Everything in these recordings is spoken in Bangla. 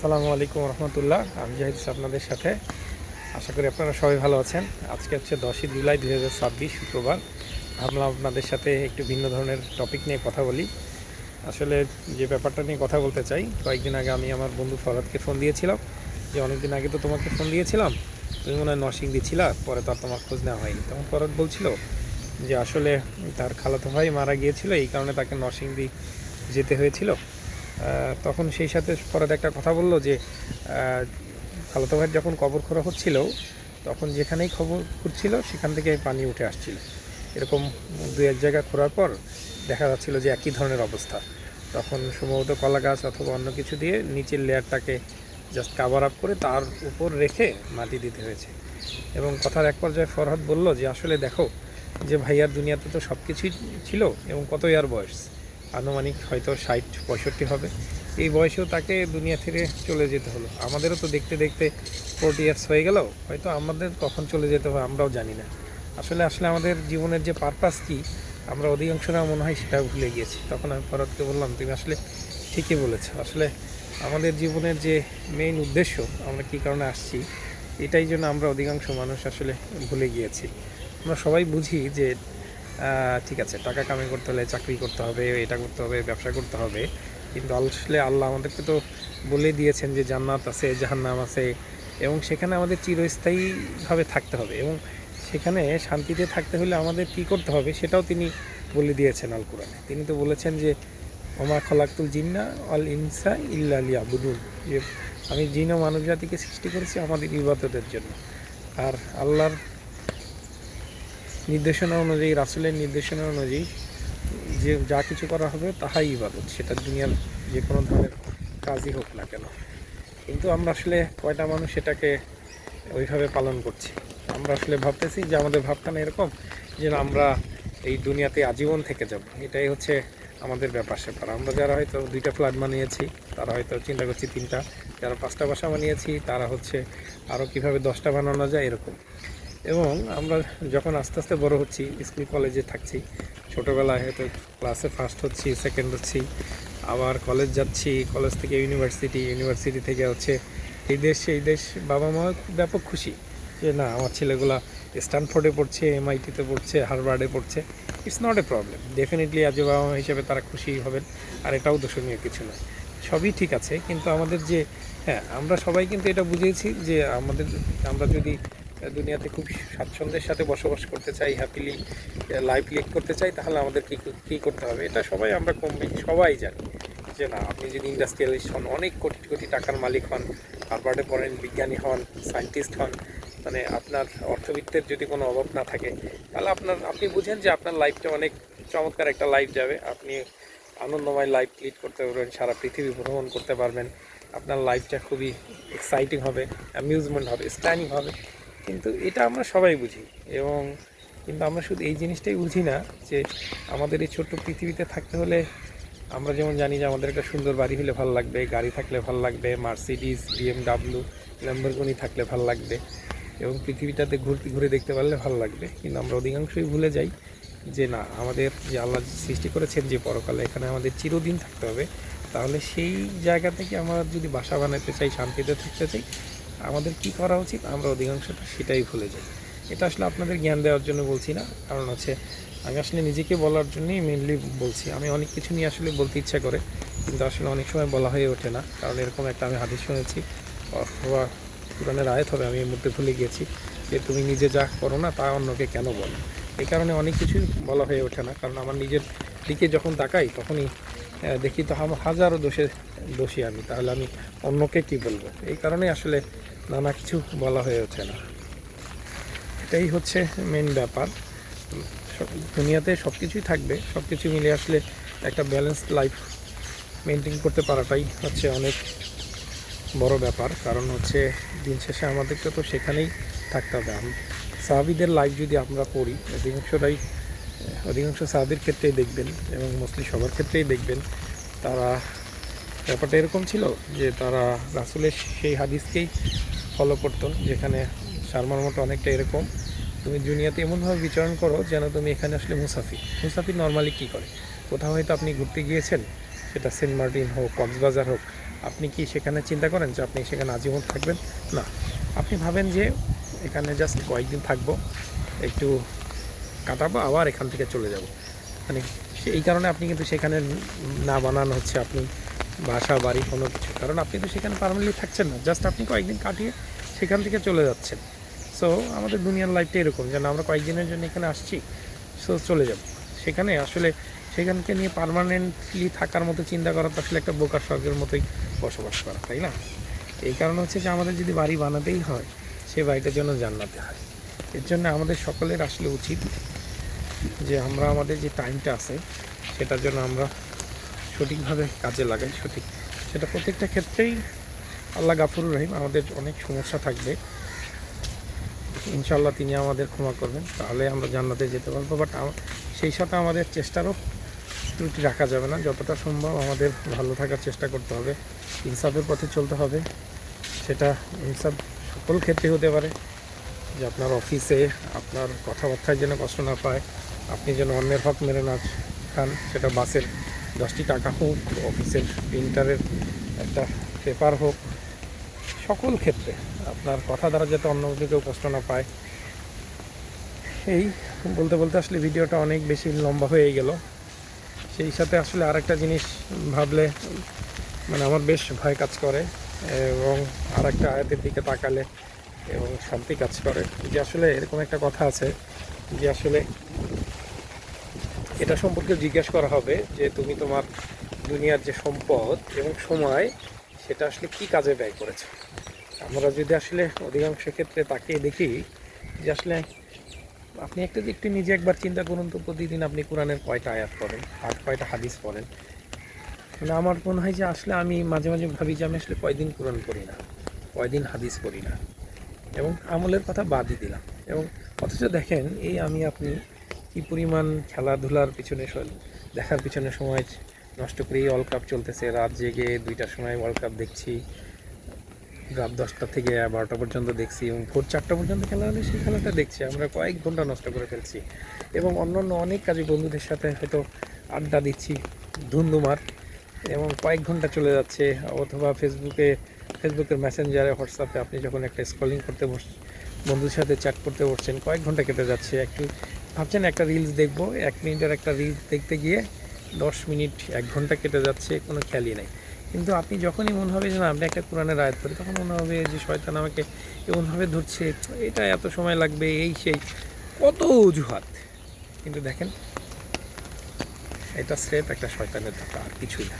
আসসালামু আলাইকুম রহমতুল্লাহ। আমি জাহিদ আপনাদের সাথে। আশা করি আপনারা সবাই ভালো আছেন। আজকে হচ্ছে 10ই জুলাই 2026 শুক্রবার। ভাবলাম আপনাদের সাথে একটু ভিন্ন ধরনের টপিক নিয়ে কথা বলি। আসলে যে ব্যাপারটা নিয়ে কথা বলতে চাই, কয়েকদিন আগে আমি আমার বন্ধু ফরহাদকে ফোন দিয়েছিলাম যে অনেকদিন আগে তো তোমাকে ফোন দিয়েছিলাম, তুমি মনে হয় নরসিংদী ছিলা, পরে তো আর তোমার খোঁজ নেওয়া হয়নি। তখন ফরহাদ বলছিল যে আসলে তার খালাতো ভাই মারা গিয়েছিল, এই কারণে তাকে নরসিংদী যেতে হয়েছিল। তখন সেই সাথে পরে একটা কথা বললো যে খালাতো ভাইয়ের যখন কবর খোঁড়া হচ্ছিল, তখন যেখানেই খবর খুঁড়ছিল সেখান থেকে পানি উঠে আসছিল। এরকম দু এক জায়গা খোঁড়ার পর দেখা যাচ্ছিল যে একই ধরনের অবস্থা। তখন সম্ভবত কলা গাছ অথবা অন্য কিছু দিয়ে নিচের লেয়ারটাকে জাস্ট কাভার আপ করে তার উপর রেখে মাটি দিতে হয়েছে। এবং কথার এক পর্যায়ে ফরহাদ বলল যে আসলে দেখো যে ভাইয়ার দুনিয়াতে তো সব কিছুই ছিল, এবং কত ইয়ার বয়স, আনুমানিক হয়তো 60-65 হবে। এই বয়সেও তাকে দুনিয়া থেকে চলে যেতে হলো। আমাদেরও তো দেখতে দেখতে 40 ইয়ার্স হয়ে গেল, হয়তো আমাদের কখন চলে যেতে হবে আমরাও জানি না। আসলে আসলে আমাদের জীবনের যে পারপাস কী, আমরা অধিকাংশরা মনে হয় সেটা ভুলে গিয়েছি। তখন আমি ফরহাদকে বললাম, তুমি আসলে ঠিকই বলেছো। আসলে আমাদের জীবনের যে মেইন উদ্দেশ্য, আমরা কী কারণে আসছি, এটাই জন্য আমরা অধিকাংশ মানুষ আসলে ভুলে গিয়েছি। আমরা সবাই বুঝি যে ঠিক আছে, টাকা কামাই করতে হলে চাকরি করতে হবে, এটা করতে হবে, ব্যবসা করতে হবে, কিন্তু আসলে আল্লাহ আমাদেরকে তো বলে দিয়েছেন যে জান্নাত আছে, জাহান্নাম আছে, এবং সেখানে আমাদের চিরস্থায়ীভাবে থাকতে হবে, এবং সেখানে শান্তিতে থাকতে হলে আমাদের কী করতে হবে সেটাও তিনি বলে দিয়েছেন আল কোরআনে। তিনি তো বলেছেন যে ওমা খলাকুল জিন্না আল ইনসা ইল্লা লিয়াবুদুন, যে আমি জিন ও মানব জাতিকে সৃষ্টি করেছি আমাদের ইবাদতের জন্য। আর আল্লাহর নির্দেশনা অনুযায়ী, রাসূলের নির্দেশনা অনুযায়ী যে যা কিছু করা হবে তাহাই ইবাদত, সেটা দুনিয়ার যে কোনো ধরনের কাজই হোক না কেন। কিন্তু আমরা আসলে কয়টা মানুষ সেটাকে ওইভাবে পালন করছি? আমরা আসলে ভাবতেছি যে আমাদের ভাবখানা এরকম যে আমরা এই দুনিয়াতে আজীবন থেকে যাব, এটাই হচ্ছে আমাদের ব্যাপার স্যাপার। আমরা যারা হয়তো 2টা ফ্ল্যাট বানিয়েছি, তারা হয়তো চিন্তা করছি 3টা, যারা 5টা বাসা বানিয়েছি তারা হচ্ছে আরও কীভাবে 10টা বানানো যায় এরকম। এবং আমরা যখন আস্তে আস্তে বড় হচ্ছি, স্কুল কলেজে থাকছি, ছোটোবেলায় হয়তো ক্লাসে ফার্স্ট হচ্ছি, সেকেন্ড হচ্ছি, আবার কলেজ যাচ্ছি, কলেজ থেকে ইউনিভার্সিটি, ইউনিভার্সিটি থেকে হচ্ছে এই দেশ সেই দেশ। বাবা মা ব্যাপক খুশি যে না, আমার ছেলেগুলা স্ট্যানফোর্ডে পড়ছে, MIT-তে পড়ছে, হার্ভার্ডে পড়ছে। It's not a problem, definitely আজ বাবা মা হিসেবে তারা খুশি হবেন, আর এটাও দোষণীয় কিছু নয়, সবই ঠিক আছে। কিন্তু আমাদের যে, হ্যাঁ, আমরা সবাই কিন্তু এটা বুঝেছি যে আমরা যদি দুনিয়াতে খুব স্বাচ্ছন্দ্যের সাথে বসবাস করতে চাই, হ্যাপিলি লাইফ লিড করতে চাই, তাহলে আমাদের কী করতে হবে, এটা সবাই আমরা কম বেশি সবাই জানি। যে না, আপনি যদি ইন্ডাস্ট্রিয়ালিস্ট হন, অনেক কোটি কোটি টাকার মালিক হন, হার্ভার্ডে পড়েন, বিজ্ঞানী হন, সায়েন্টিস্ট হন, মানে আপনার অর্থবিত্তের যদি কোনো অভাব না থাকে, তাহলে আপনি বুঝেন যে আপনার লাইফটা অনেক চমৎকার একটা লাইফ যাবে। আপনি আনন্দময় লাইফ লিড করতে পারবেন, সারা পৃথিবী ভ্রমণ করতে পারবেন, আপনার লাইফটা খুবই এক্সাইটিং হবে, অ্যামিউজমেন্ট হবে, স্ট্যানিং হবে। কিন্তু এটা আমরা সবাই বুঝি, এবং কিন্তু আমরা শুধু এই জিনিসটাই বুঝি না যে আমাদের এই ছোট্ট পৃথিবীতে থাকতে হলে আমরা যেমন জানি যে আমাদের একটা সুন্দর বাড়ি হলে ভালো লাগবে, গাড়ি থাকলে ভালো লাগবে, মার্সিডিজ, BMW, ল্যাম্বরগিনি থাকলে ভালো লাগবে, এবং পৃথিবীটাতে ঘুরে দেখতে পারলে ভালো লাগবে। কিন্তু আমরা অধিকাংশই ভুলে যাই যে না, আমাদের যে আল্লাহ সৃষ্টি করেছেন যে পরকালে এখানে আমাদের চিরদিন থাকতে হবে, তাহলে সেই জায়গা থেকে আমরা যদি বাসা বানাতে চাই, শান্তিতে থাকতে চাই, আমাদের কি করা উচিত, আমরা অধিকাংশটা সেটাই ভুলে যাই। এটা আসলে আপনাদের জ্ঞান দেওয়ার জন্য বলছি না, কারণ হচ্ছে আমি আসলে নিজেকে বলার জন্যই মেনলি বলছি। আমি অনেক কিছু নিয়ে আসলে বলতে ইচ্ছা করে, কিন্তু আসলে অনেক সময় বলা হয়ে ওঠে না, কারণ এরকম একটা আমি হাদিস শুনেছি অথবা কোরআনের আয়াত হবে, আমি এই মুহূর্তে ভুলে গিয়েছি, যে তুমি নিজে যা করো না তা অন্যকে কেন বলো। এই কারণে অনেক কিছুই বলা হয়ে ওঠে না, কারণ আমার নিজের দিকে যখন তাকাই তখনই দেখি তো হাজারো দোষী আমি, তাহলে আমি অন্যকে কি বলবো। এই কারণে আসলে নানা কিছু বলা হয়ে ওঠে না। এটাই হচ্ছে মেন ব্যাপার। দুনিয়াতে সব কিছুই থাকবে, সব কিছু মিলে আসলে একটা ব্যালেন্সড লাইফ মেনটেন করতে পারাটাই হচ্ছে অনেক বড় ব্যাপার। কারণ হচ্ছে দিন শেষে আমাদেরকে তো সেখানেই থাকতে হবে। সাহাবীদের লাইফ যদি আমরা পড়ি, অধিকাংশ সাহাবীর ক্ষেত্রেই দেখবেন, এবং মোস্টলি সবার ক্ষেত্রেই দেখবেন, তারা ব্যাপারটা এরকম ছিল যে তারা রাসূলের সেই হাদিসকেই ফলো করতো, যেখানে সারমর্মটা অনেকটা এরকম, তুমি দুনিয়াতে এমনভাবে বিচরণ করো যেন তুমি এখানে আসলে মুসাফির নর্মালি কী করে, কোথাও হয়তো আপনি ঘুরতে গিয়েছেন, সেটা সেন্ট মার্টিন হোক, কক্সবাজার হোক, আপনি কি সেখানে চিন্তা করেন যে আপনি সেখানে আজীবন থাকবেন? না, আপনি ভাবেন যে এখানে জাস্ট কয়েকদিন থাকবো, একটু কাটাবো, আবার এখান থেকে চলে যাব। মানে এই কারণে আপনি কিন্তু সেখানে না বানানো হচ্ছে আপনি বাসা বাড়ি কোনো কিছু, কারণ আপনি তো সেখানে পার্মানেন্টলি থাকছেন না, জাস্ট আপনি কয়েকদিন কাটিয়ে সেখান থেকে চলে যাচ্ছেন। সো আমাদের দুনিয়ার লাইফটা এরকম, যেন আমরা কয়েকদিনের জন্য এখানে আসছি, সো চলে যাব সেখানে। আসলে সেখানকে নিয়ে পার্মানেন্টলি থাকার মতো চিন্তা করা তো আসলে একটা বোকার স্বর্গের মতোই বসবাস করা, তাই না? এই কারণে হচ্ছে যে আমাদের যদি বাড়ি বানাতেই হয়, সে বাড়িটার জন্য জান্নাতে হয়। এর জন্য আমাদের সকলের আসলে উচিত যে আমরা আমাদের যে টাইমটা আছে সেটার জন্য আমরা সঠিকভাবে কাজে লাগাই। সেটা প্রত্যেকটা ক্ষেত্রেই আল্লাহ গাফুরুর রহিম। আমাদের অনেক সমস্যা থাকবে, ইনশাআল্লাহ তিনি আমাদের ক্ষমা করবেন, তাহলে আমরা জান্নাতে যেতে পারবো। বাট সেই সাথে আমাদের চেষ্টারও ত্রুটি রাখা যাবে না। যতটা সম্ভব আমাদের ভালো থাকার চেষ্টা করতে হবে, ইনসাফের পথে চলতে হবে। সেটা ইনসাফ সকল ক্ষেত্রে হতে পারে, যে আপনার অফিসে আপনার কথাবার্তায় যেন কষ্ট না পায়, আপনি যেন অন্যের হক মেরে না খান। সেটা বাসের 10টি টাকা হোক, অফিসের প্রিন্টারের একটা পেপার হোক, সকল ক্ষেত্রে আপনার কথা দ্বারা যাতে অন্য কেউ কষ্ট না পায়। এই বলতে বলতে আসলে ভিডিওটা অনেক বেশি লম্বা হয়ে গেল। সেই সাথে আসলে আরেকটা জিনিস ভাবলে মানে আমার বেশ ভয় কাজ করে, এবং আরেকটা আয়াতের দিকে তাকালে এবং শান্তি কাজ করে, যে আসলে এরকম একটা কথা আছে যে আসলে এটা সম্পর্কে জিজ্ঞেস করা হবে যে তুমি তোমার দুনিয়ার যে সম্পদ এবং সময় সেটা আসলে কি কাজে ব্যয় করেছো। আমরা যদি আসলে অধিকাংশ ক্ষেত্রে তাকিয়ে দেখি যে আসলে আপনি একটু নিজে একবার চিন্তা করুন তো, প্রতিদিন আপনি কোরআনের কয়টা আয়াত পড়েন আর কয়টা হাদিস পড়েন। মানে আমার মনে হয় যে আসলে আমি মাঝে মাঝে ভাবি যে আমি আসলে কয়দিন কোরআন পড়ি না, কয়দিন হাদিস পড়ি না, এবং আমলের কথা বাদই দিলাম। এবং অথচ দেখেন এই আমি আপনি কি পরিমাণ খেলাধুলার পিছনে দেখার পিছনে সময় নষ্ট করি। ওয়ার্ল্ড কাপ চলতেছে, রাত জেগে 2টার সময় ওয়ার্ল্ড কাপ দেখছি, রাত 10টা থেকে 12টা পর্যন্ত দেখছি, এবং ভোর 4টা পর্যন্ত খেলা হলে সেই খেলাটা দেখছি। আমরা কয়েক ঘন্টা নষ্ট করে ফেলছি, এবং অন্যান্য অনেক কাজে বন্ধুদের সাথে হয়তো আড্ডা দিচ্ছি ধুন্ধুমার, এবং কয়েক ঘন্টা চলে যাচ্ছে। অথবা ফেসবুকের মেসেঞ্জারে, হোয়াটসঅ্যাপে আপনি যখন একটা স্ক্রলিং করতে বন্ধুদের সাথে চ্যাট করতে বসছেন, কয়েক ঘন্টা কেটে যাচ্ছে। একটু ভাবছেন একটা রিলস দেখবো, 1 মিনিটের একটা রিলস দেখতে গিয়ে 10 মিনিট 1 ঘন্টা কেটে যাচ্ছে, কোনো খেয়ালই নেই। কিন্তু আপনি যখনই মনে হবে যে না আপনি একটা কোরআনের আয়াত পড়ি, তখন মনে হবে যে শয়তান আমাকে এমনভাবে ধরছে, এটা এত সময় লাগবে, এই সেই কত অজুহাত। কিন্তু দেখেন এটা স্রেফ একটা শয়তানের ধোঁকা, আর কিছুই না।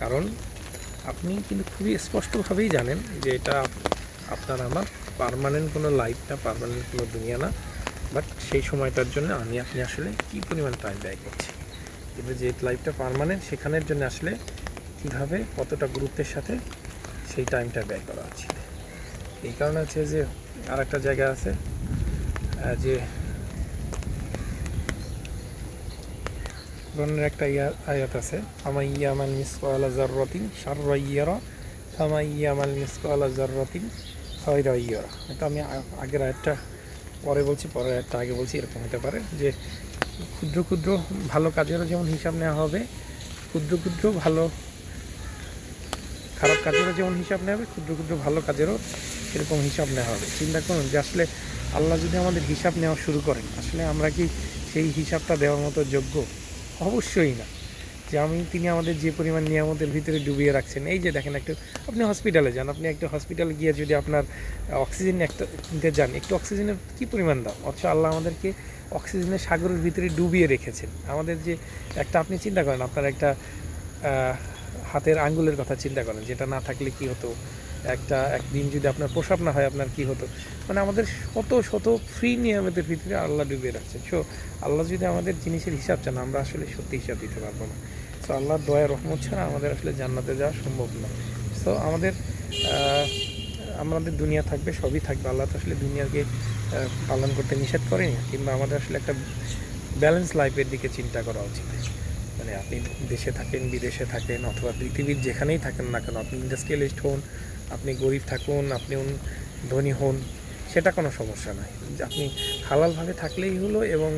কারণ আপনি কিন্তু খুবই স্পষ্টভাবেই জানেন যে এটা আপনার আমার পার্মানেন্ট কোনো লাইফ না, পার্মানেন্ট কোনো দুনিয়া না। বাট সেই সময়টার জন্য আপনি আসলে কী পরিমাণ টাইম ব্যয় করছি। কিন্তু যে লাইফটা পার্মানেন্ট সেখানের জন্য আসলে কীভাবে কতটা গুরুত্বের সাথে সেই টাইমটা ব্যয় করা উচিত। এই কারণে হচ্ছে যে আর একটা জায়গা আছে যে কোরআনের একটা আয়াত আছে, ফামাইয়ামাল মিসকালা যাররাতিন শাররা ইয়ারা ফামাইয়ামাল মিসকালা যাররাতিন খায়রা ইয়ারা। এটা আমি আগের আয়াতটা পরে বলছি, পরের আয়াতটা আগে বলছি, এরকম হতে পারে যে ক্ষুদ্র ক্ষুদ্র ভালো কাজেরও যেমন হিসাব নেওয়া হবে, ক্ষুদ্র ক্ষুদ্র ভালো খারাপ কাজেরও যেমন হিসাব নেওয়া হবে, ক্ষুদ্র ক্ষুদ্র ভালো কাজেরও সেরকম হিসাব নেওয়া হবে। চিন্তা করুন যে আসলে আল্লাহ যদি আমাদের হিসাব নেওয়া শুরু করেন, আসলে আমরা কি সেই হিসাবটা দেওয়ার মতো যোগ্য? অবশ্যই না। যে তিনি আমাদের যে পরিমাণ নিয়ামতের ভিতরে ডুবিয়ে রাখছেন। এই যে দেখেন, আপনি হসপিটালে যান, আপনি একটা হসপিটালে গিয়ে যদি আপনার অক্সিজেন একটা কিনতে যান, একটু অক্সিজেনের কী পরিমাণ দাম, অথচ আল্লাহ আমাদেরকে অক্সিজেনের সাগরের ভিতরে ডুবিয়ে রেখেছেন। আমাদের যে একটা, আপনি চিন্তা করেন আপনার একটা হাতের আঙ্গুলের কথা চিন্তা করেন, যেটা না থাকলে কি হতো, একদিন যদি আপনার প্রসাব না হয় আপনার কি হতো। মানে আমাদের শত শত ফ্রি নিয়ামতের ভিতরে আল্লাহ ডুবিয়ে রাখছেন। সো আল্লাহ যদি আমাদের জিনিসের হিসাব চান, আমরা আসলে সত্যি হিসাব দিতে পারবো না। সো আল্লাহর দয়া রহমত ছাড়া আমাদের আসলে জান্নাতে যাওয়া সম্ভব না। সো আমাদের দুনিয়া থাকবে, সবই থাকবে। আল্লাহ তো আসলে দুনিয়াকে পালন করতে নিষেধ করেনি, কিংবা আমাদের আসলে একটা ব্যালেন্স লাইফের দিকে চিন্তা করা উচিত। মানে আপনি দেশে থাকেন, বিদেশে থাকেন, অথবা পৃথিবীর যেখানেই থাকেন না কেন, আপনি ইন্ডাস্ট্রিয়ালিস্ট হন, আপনি গরিব থাকুন, আপনি ধনী হন, সেটা কোনো সমস্যা নয়। আপনি হালালভাবে থাকলেই হলো, এবং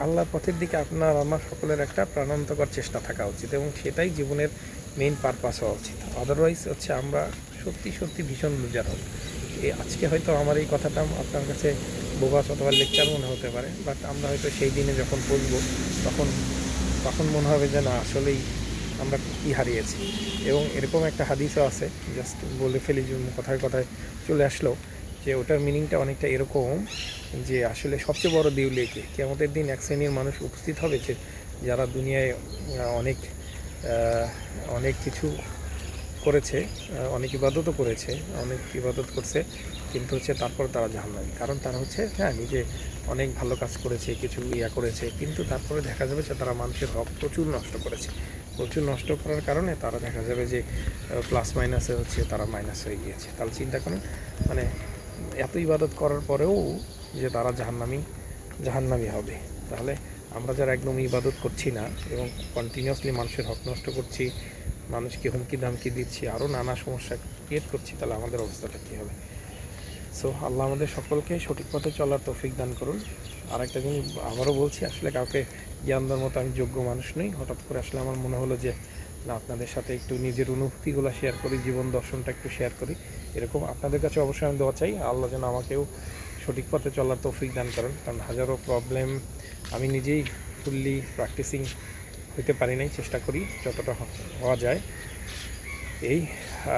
আল্লাহর পথের দিকে আপনার আমার সকলের একটা প্রাণান্তকর চেষ্টা থাকা উচিত, এবং সেটাই জীবনের মেইন পারপাস হওয়া উচিত। আদারওয়াইজ হচ্ছে আমরা সত্যি সত্যি ভীষণ লুজার হব। আজকে হয়তো আমার এই কথাটা আপনার কাছে বোগাস অথবা লেকচার মনে হতে পারে, বাট আমরা হয়তো সেই দিনে যখন পড়বো তখন তখন মনে হবে যে না আসলেই আমরা কী হারিয়েছি। এবং এরকম একটা হাদিসও আছে, জাস্ট বলে ফেলি যে কথায় কথায় চলে আসলো, যে ওটার মিনিংটা অনেকটা এরকম যে আসলে সবচেয়ে বড় দেউলিয়া কে? কিয়ামতের দিন এক শ্রেণীর মানুষ উপস্থিত হবে যে যারা দুনিয়ায় অনেক অনেক কিছু করেছে, অনেক ইবাদতও করেছে, অনেক ইবাদত করছে, কিন্তু হচ্ছে তারপর তারা জাহান্নামী। কারণ তারা হচ্ছে হ্যাঁ নিজে অনেক ভালো কাজ করেছে, কিছু করেছে, কিন্তু তারপরে দেখা যাবে যে তারা মানুষের হক প্রচুর নষ্ট করেছে। প্রচুর নষ্ট করার কারণে তারা দেখা যাবে যে প্লাস মাইনাসে হচ্ছে তারা মাইনাস হয়ে গিয়েছে। তাহলে চিন্তা করেন, মানে এত ইবাদত করার পরেও যে তারা জাহান্নামী হবে। তাহলে আমরা যারা একদম ইবাদত করছি না এবং কন্টিনিউয়াসলি মানুষের হক নষ্ট করছি, মানুষকে হুমকি দামকি দিচ্ছি, আরও নানা সমস্যা ক্রিয়েট করছি, তাহলে আমাদের অবস্থাটা কী হবে? সো আল্লাহ আমাদের সকলকে সঠিক পথে চলার তৌফিক দান করুন। আর একটা জিনিস আবারও বলছি, আসলে কাউকে জ্ঞান দেওয়ার মতো আমি যোগ্য মানুষ নই। হঠাৎ করে আসলে আমার মনে হলো যে না, আপনাদের সাথে একটু নিজের অনুভূতিগুলো শেয়ার করি, জীবন দর্শনটা একটু শেয়ার করি। এরকম আপনাদের কাছে অবশ্যই আমি দোয়া চাই, আল্লাহ যেন আমাকেও সঠিক পথে চলার তৌফিক দান করেন। কারণ হাজারো প্রবলেম, আমি নিজেই ফুললি প্র্যাকটিসিং হইতে পারি নাই, চেষ্টা করি যতটা হওয়া যায়। এই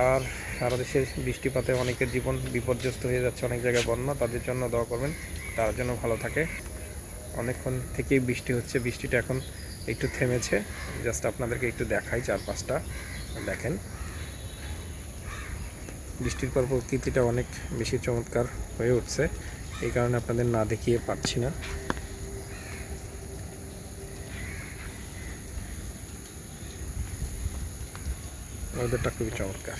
আর সারা দেশের বৃষ্টিপাতে অনেকের জীবন বিপর্যস্ত হয়ে যাচ্ছে, অনেক জায়গায় বন্যা, তাদের জন্য দোয়া করবেন, তার জন্য ভালো থাকে। অনেকক্ষণ থেকেই বৃষ্টি হচ্ছে, বৃষ্টিটা এখন একটু থেমেছে। জাস্ট আপনাদেরকে একটু দেখাই চারপাশটা, দেখেন বৃষ্টির পর প্রকৃতিটা অনেক বেশি চমৎকার হয়ে উঠছে, এই কারণে আপনাদের না দেখিয়ে পারছি না। ওয়েদারটা খুবই চমৎকার।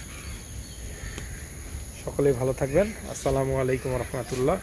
সকলেই ভালো থাকবেন। আসসালামু আলাইকুম রহমতুল্লাহ।